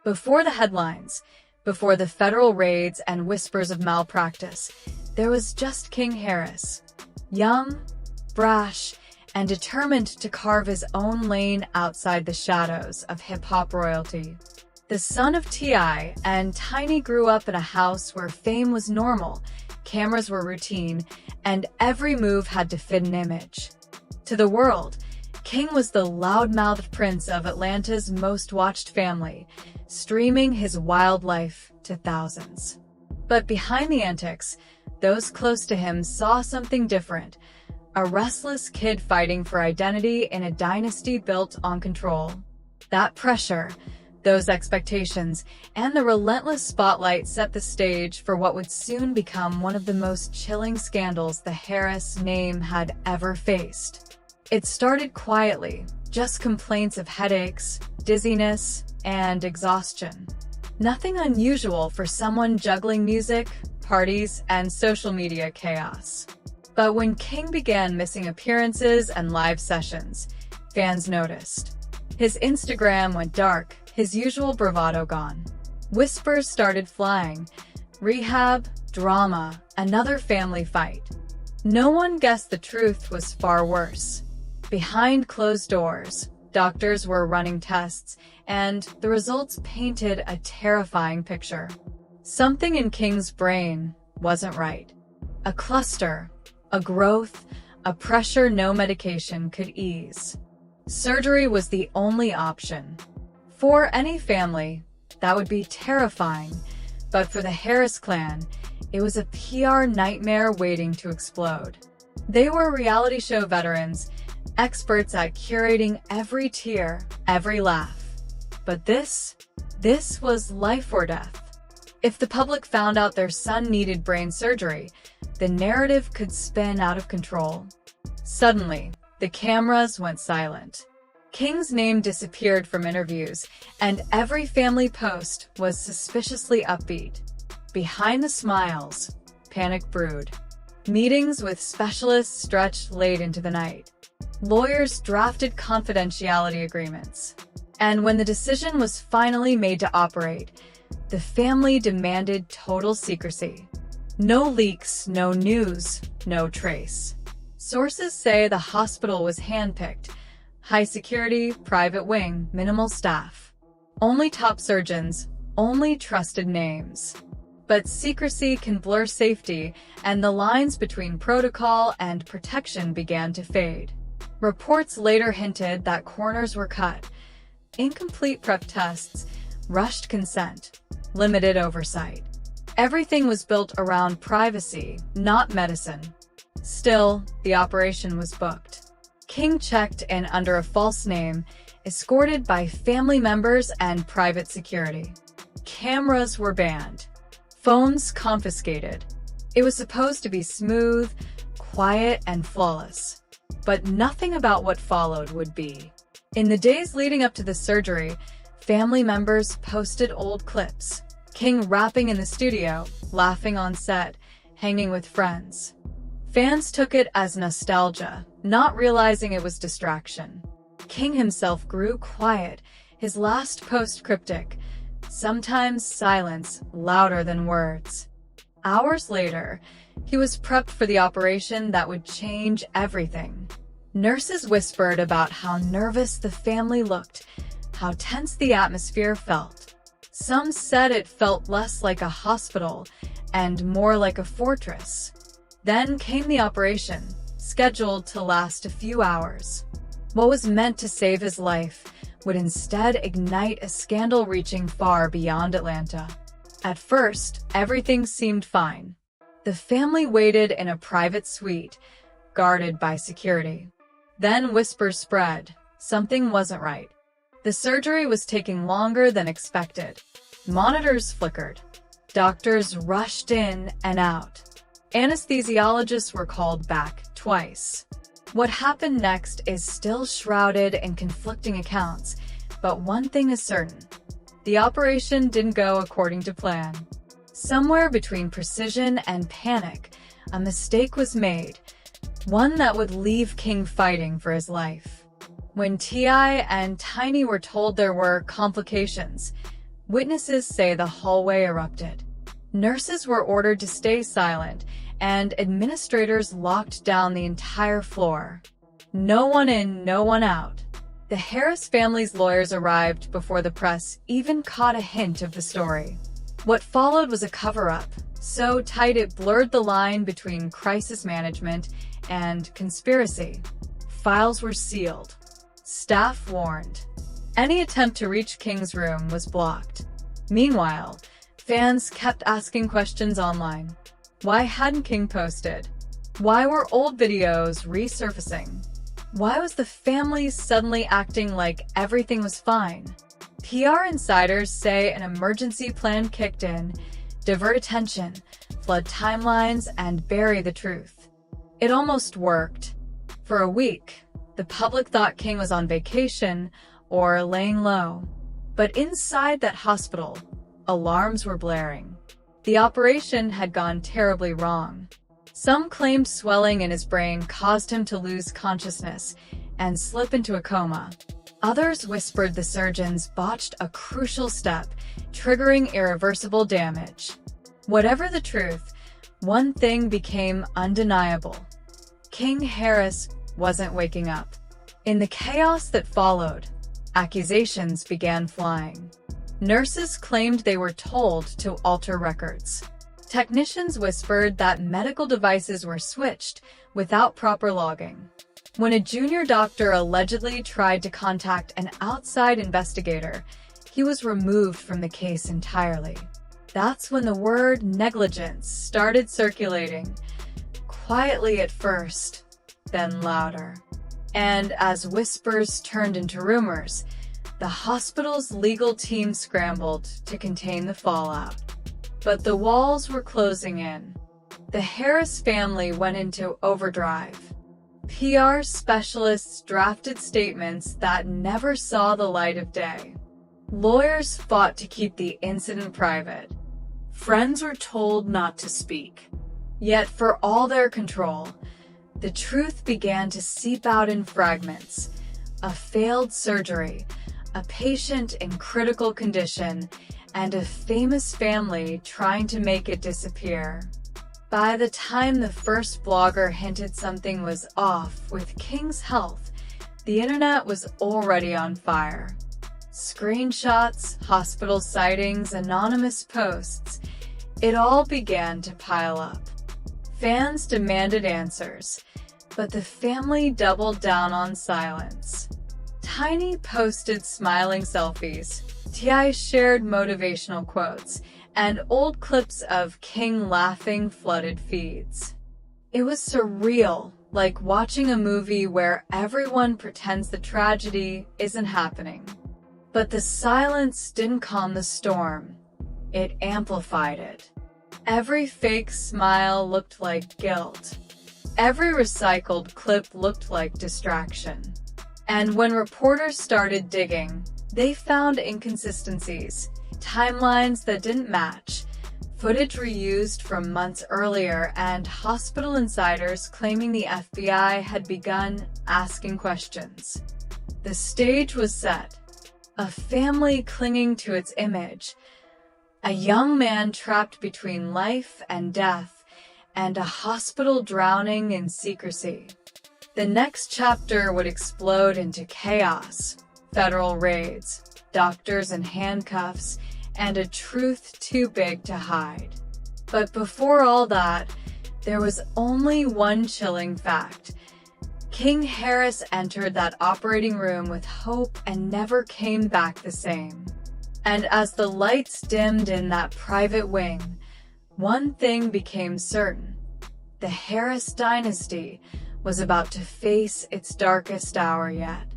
Before the headlines, before the federal raids and whispers of malpractice, there was just King Harris, young, brash, and determined to carve his own lane outside the shadows of hip-hop royalty. The son of T.I. and Tiny grew up in a house where fame was normal, cameras were routine, and every move had to fit an image. To the world, King was the loud-mouthed prince of Atlanta's most-watched family, streaming his wild life to thousands. But behind the antics, those close to him saw something different, a restless kid fighting for identity in a dynasty built on control. That pressure, those expectations, and the relentless spotlight set the stage for what would soon become one of the most chilling scandals the Harris name had ever faced. It started quietly, just complaints of headaches, dizziness, and exhaustion. Nothing unusual for someone juggling music, parties, and social media chaos. But when King began missing appearances and live sessions, fans noticed. His Instagram went dark, his usual bravado gone. Whispers started flying. Rehab, drama, another family fight. No one guessed the truth was far worse. Behind closed doors, doctors were running tests, and the results painted a terrifying picture. Something in King's brain wasn't right. A cluster, a growth, a pressure no medication could ease. Surgery was the only option. For any family, that would be terrifying, but for the Harris clan, it was a PR nightmare waiting to explode. They were reality show veterans, experts at curating every tear, every laugh. But this was life or death. If the public found out their son needed brain surgery, the narrative could spin out of control. Suddenly, the cameras went silent. King's name disappeared from interviews, and every family post was suspiciously upbeat. Behind the smiles, panic brewed. Meetings with specialists stretched late into the night. Lawyers drafted confidentiality agreements. And when the decision was finally made to operate, the family demanded total secrecy. No leaks, no news, no trace. Sources say the hospital was handpicked. High security, private wing, minimal staff. Only top surgeons, only trusted names. But secrecy can blur safety, and the lines between protocol and protection began to fade. Reports later hinted that corners were cut. Incomplete prep tests, rushed consent, limited oversight. Everything was built around privacy, not medicine. Still, the operation was booked. King checked in under a false name, escorted by family members and private security. Cameras were banned. Phones confiscated. It was supposed to be smooth, quiet, and flawless. But nothing about what followed would be. In the days leading up to the surgery, family members posted old clips. King rapping in the studio, laughing on set, hanging with friends. Fans took it as nostalgia, not realizing it was distraction. King himself grew quiet, his last post cryptic, sometimes silence louder than words. Hours later, he was prepped for the operation that would change everything. Nurses whispered about how nervous the family looked, how tense the atmosphere felt. Some said it felt less like a hospital and more like a fortress. Then came the operation, scheduled to last a few hours. What was meant to save his life would instead ignite a scandal reaching far beyond Atlanta. At first, everything seemed fine. The family waited in a private suite, guarded by security. Then whispers spread. Something wasn't right. The surgery was taking longer than expected. Monitors flickered. Doctors rushed in and out. Anesthesiologists were called back twice. What happened next is still shrouded in conflicting accounts, but one thing is certain. The operation didn't go according to plan. Somewhere between precision and panic, a mistake was made, one that would leave King fighting for his life. When T.I. and Tiny were told there were complications, Witnesses say the hallway erupted. Nurses were ordered to stay silent, and administrators locked down the entire floor. No one in, no one out. The Harris family's lawyers arrived before the press even caught a hint of the story. What followed was a cover-up, so tight it blurred the line between crisis management and conspiracy. Files were sealed. Staff warned. Any attempt to reach King's room was blocked. Meanwhile, fans kept asking questions online. Why hadn't King posted? Why were old videos resurfacing? Why was the family suddenly acting like everything was fine? PR insiders say an emergency plan kicked in, divert attention, flood timelines, and bury the truth. It almost worked. For a week, the public thought King was on vacation or laying low. But inside that hospital, alarms were blaring. The operation had gone terribly wrong. Some claimed swelling in his brain caused him to lose consciousness and slip into a coma. Others whispered the surgeons botched a crucial step, triggering irreversible damage. Whatever the truth, one thing became undeniable. King Harris wasn't waking up. In the chaos that followed, accusations began flying. Nurses claimed they were told to alter records. Technicians whispered that medical devices were switched without proper logging. When a junior doctor allegedly tried to contact an outside investigator, he was removed from the case entirely. That's when the word negligence started circulating, quietly at first, then louder. And as whispers turned into rumors, the hospital's legal team scrambled to contain the fallout. But the walls were closing in. The Harris family went into overdrive. PR specialists drafted statements that never saw the light of day. Lawyers fought to keep the incident private. Friends were told not to speak. Yet for all their control, the truth began to seep out in fragments. A failed surgery, a patient in critical condition, and a famous family trying to make it disappear. By the time the first blogger hinted something was off with King's health, the internet was already on fire. Screenshots, hospital sightings, anonymous posts, it all began to pile up. Fans demanded answers, but the family doubled down on silence. Tiny posted smiling selfies, T.I. shared motivational quotes, and old clips of King laughing flooded feeds. It was surreal, like watching a movie where everyone pretends the tragedy isn't happening. But the silence didn't calm the storm. It amplified it. Every fake smile looked like guilt. Every recycled clip looked like distraction. And when reporters started digging, they found inconsistencies, timelines that didn't match, footage reused from months earlier, and hospital insiders claiming the FBI had begun asking questions. The stage was set. A family clinging to its image, a young man trapped between life and death, and a hospital drowning in secrecy. The next chapter would explode into chaos, federal raids, doctors in handcuffs, and a truth too big to hide. But before all that, there was only one chilling fact. King Harris entered that operating room with hope and never came back the same. And as the lights dimmed in that private wing, one thing became certain. The Harris dynasty was about to face its darkest hour yet.